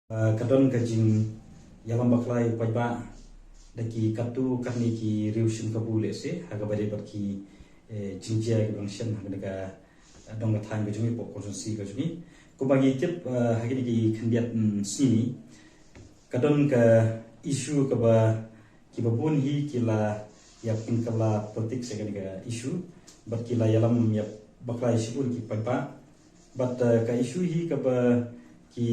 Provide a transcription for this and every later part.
Kadon kajing yalam baklai pajba daki katu karni ki riusim kabule se haga bade barki jinjia ki bangshan haga daga dong thang ga jungi pok konsensi ga jungi ko bagi tip hagi ki khandiat sini kadon ka isu ka ba ki babun hi kila ya pinkala politik se ga isu bat kila yalam ya baklai sibur ki pajba bat ka isu hi ka ba ki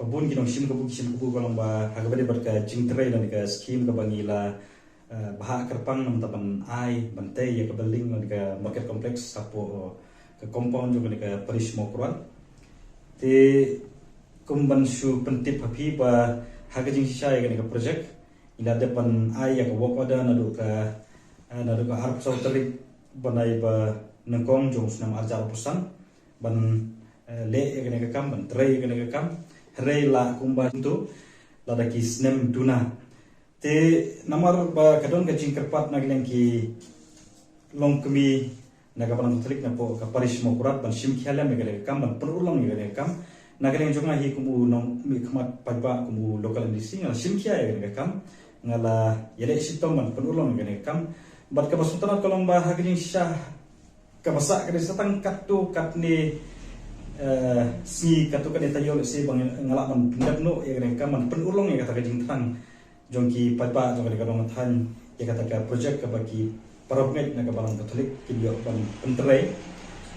pabun kinong sim kabu kalau ba hagabade berka jingtrai dan ka skim ka bangila baha kerpang nam taban ai bantai ya ka building dan ka market complex sapo ka compound juga ka paris mokran te kumban su pentip hapi ba hagajing sisa ya ka project ila depan ai ya ka wokoda nadu ka harap sautari banai ba nengkong jong sunam arjar pusan ban le ya ka kam ban trai ya ka kam Hei la kumba itu lada ki snem duna te namar ba kadon ka jingkerpat nagilang ki long kemi naga palang telik na po ka paris mo kurat ban sim khialam megale kam ban penulang megale kam nagilang jonga hi kumu nong mi khamat pajba kumu local industry ngala sim khia megale kam ngala yele sitom ban penulang megale kam bat ka basutana kolong ba haging syah ka basa ka satang katu katni si katukan eta yo se bang ngalaman pindak no ya kan man penulong ya kata kajing tang jongki padba jong ka dong than ya kata ka project ka bagi parabmet na ka balang katolik ki yo ban pentrei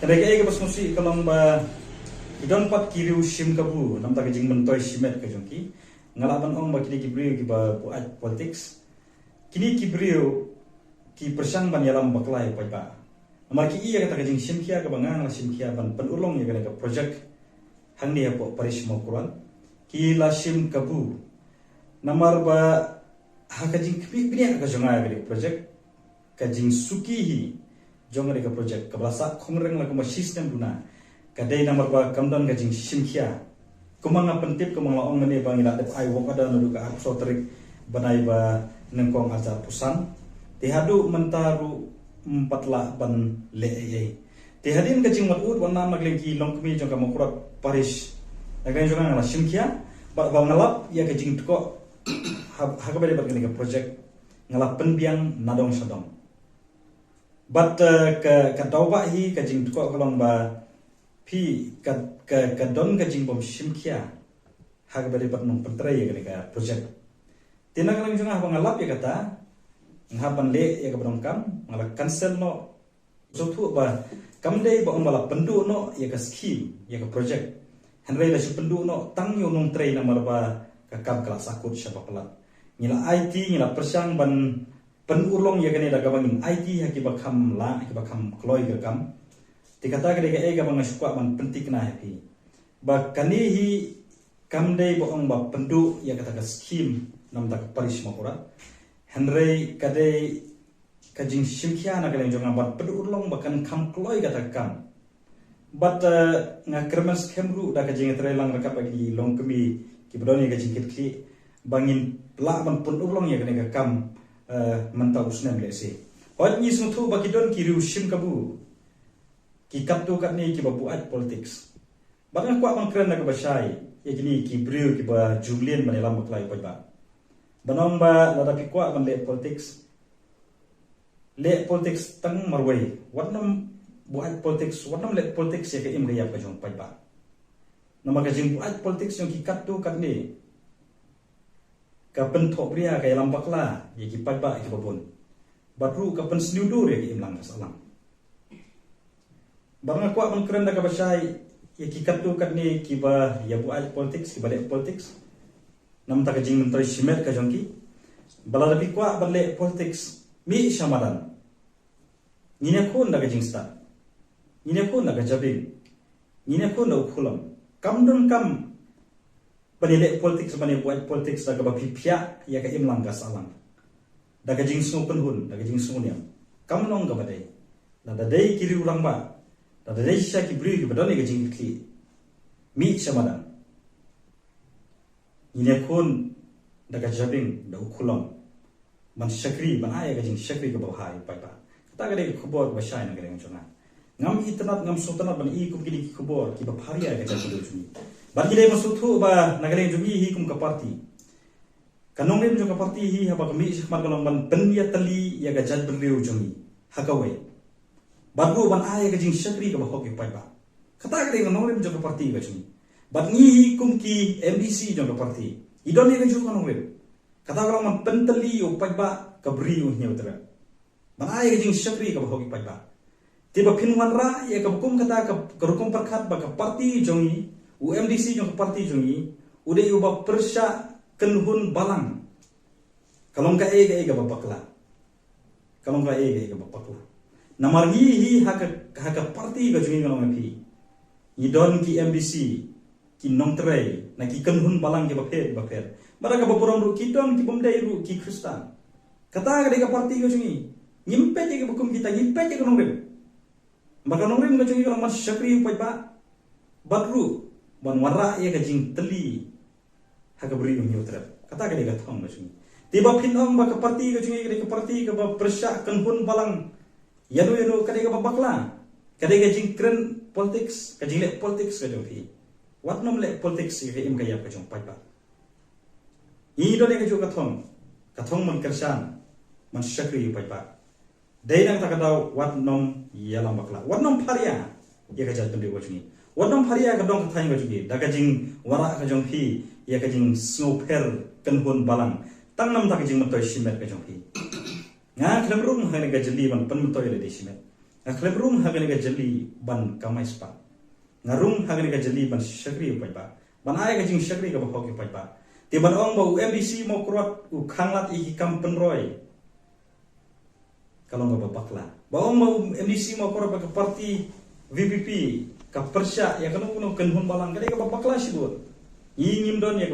kada ka ga basmusi kalong ba idon pat kiriu sim kabu nam ta kajing mentoy simet ka jongki ngalaman ong ba kini ki brio ki ba buat politics kini ki brio ki persang ban yalam baklai padba Namar ki iya kata kajing simkia ka bangang la simkia ban penulong ya ka project hang dia po paris mo kuran ki la sim kabu namar ba ha kajing kpi bini ka jonga ya ka project kajing suki hi jonga ka project ka blasa khongreng la kuma system duna ka dei namar ba kamdan kajing simkia kumanga pentip kumanga ong ne bang ila dep ai wok ada nu ka so terik banai ba nengkong aja pusan tihadu mentaru empatlah ban le te hadin kajing matut wana magleng ki longkmi jong ka mokura paris agan jong ngala simkia ba ngalap ya kajing tko haga bade ka project ngalap penbiang nadong sadong but ka tauba hi kajing tko kolong ba pi ka don kajing bom simkia haga bade nong pentrai ka project tinang jong ha ngalap ya kata ngaban le ya ka kam ngala cancel no sotu ba kamdei ba umbala pendu no ya ka scheme ya ka project hanrei la pendu no tang yo nong trei na marba ka kam kala sakut siapa pala ngila IT ngila persang ban penulong ya kene daga bangin IT ha ki bakam la ki bakam kloi ka kam tikata ka de ga bang sukwa ban pentik na happy ba kani hi kamdei ba umba pendu ya kata ka scheme nam tak paris makura Henry kadai kajing simkia na kaleng jonga bat pedulong bahkan kam kloi kata kam bat nga kermas kemru da kajing trelang rakap lagi long kemi ki bedoni kajing kitki bangin la ban pedulong ya kene kam menta usnem lese hot ni smutu bakidon ki riu sim kabu ki kaptu katni ki babuat politics bahkan kwa bang keren na kabashai ya kini ki brio ki ba julian manelam baklai pajba Banong ba lada pikwa ban le politics tang marway watnam buat politics watnam le politics ya ka imriya ka jong pai ba nama ka jing buat politics yang kikat tu kat ni ka penthok pria ka yalam bakla ya ki pai ba ki babon batru ka pen sniudur ya ki imlang salam barang kwa ban keren da ka basai ya kikat tu kat ni ki ba ya buat politics ki balik politics nam ta kajing mentoi simet ka jongki bala lebih kwa bale politics mi shamadan nine ko na kajing sta nine ko na kajabin nine ko na ukhulam kam don kam banile politics bani buat politics da ka bapipia ya ka imlang ka salang da kajing snu penhun da kajing suniam kam nong ka badai da dai kiri urang ba da dai sha ki bri ki badani kajing ki mi shamadan Ini kun daga jabing da ukulam man syakri ban aya gajing syakri ka bawhai pai ba kata ga de khobor ba shai na ga ngam chona ngam itnat ngam sultanat ban i kum kini khobor ki ba pharia ga ta juni Bagi dia masuk tu ba nagale jungi hi kum ka parti. Kanong rim jung ka parti hi haba kami sikmar kalong ban pendia tali ya ga jad berliu jungi. Hakawe. Bagu ban aya ga jing syakri ka ba hoki pai ba. Kata ga kanong rim jung ka parti ga jungi. Bat ngi hi kum ki MDC jung ka parti. Idon ni ga jung kanong rim. Kata kalong man pentali o pai ba ka briu nya utra. Ban aya ga jing syakri ka ba hoki pai ba. Tiba pinwan ra ya ka bukum kata ka rukum perkat ba ka parti jungi. UMDC jong parti jongi udah ubah persya kenhun balang kalong ka ega bapakla kalong ka ega bapakla namar hi haka parti ga jongi kalong pi idon ki MDC ki nongtrai na ki kenhun balang ke bapet mara ka bapuram ru ki don ki bomdai ru ki Kristan kata ga parti ga jongi nyimpe ke bukum kita nyimpe ke nongrim maka nongrim ga jongi kalong mas syakri pai ba badru ban warra ya gajing teli haga beri nyutra kata ga ga thong masung tiba pinong ba ka parti ga jungi ga parti ga ba persya kanhun balang yano ka ga bakla ka ga jing kren politics ka jing le politics ka jong wat nom le politics ga im ga ya ka jong pai ba i do ne ga ka thong man kersan man syakri pai ba dai nang ta ka daw wat nom yalam bakla wat nom pharia ya ga jat tunde go jungi wadong pharia ka dong thai ga jugi daga jing wara ka jong phi ya ka jing snowper kanhun balang tangnam ta ka jing matoy simet ka jong phi nga khlemrum ha ne ga jeli ban pan matoy le simet nga khlemrum ha ga jeli ban kamai spa ngarum ha ga jeli ban syakri pai ba ban ai ka jing syakri ka ba hoki pai ba ti ban ong ba UMDC mo krot u khanglat i kam penroy kalau ga bakla ba ong ba UMDC mo krot ba ka parti VPP ka persya ya kanu kenhun balang kali ka bakla sibut ingin don ya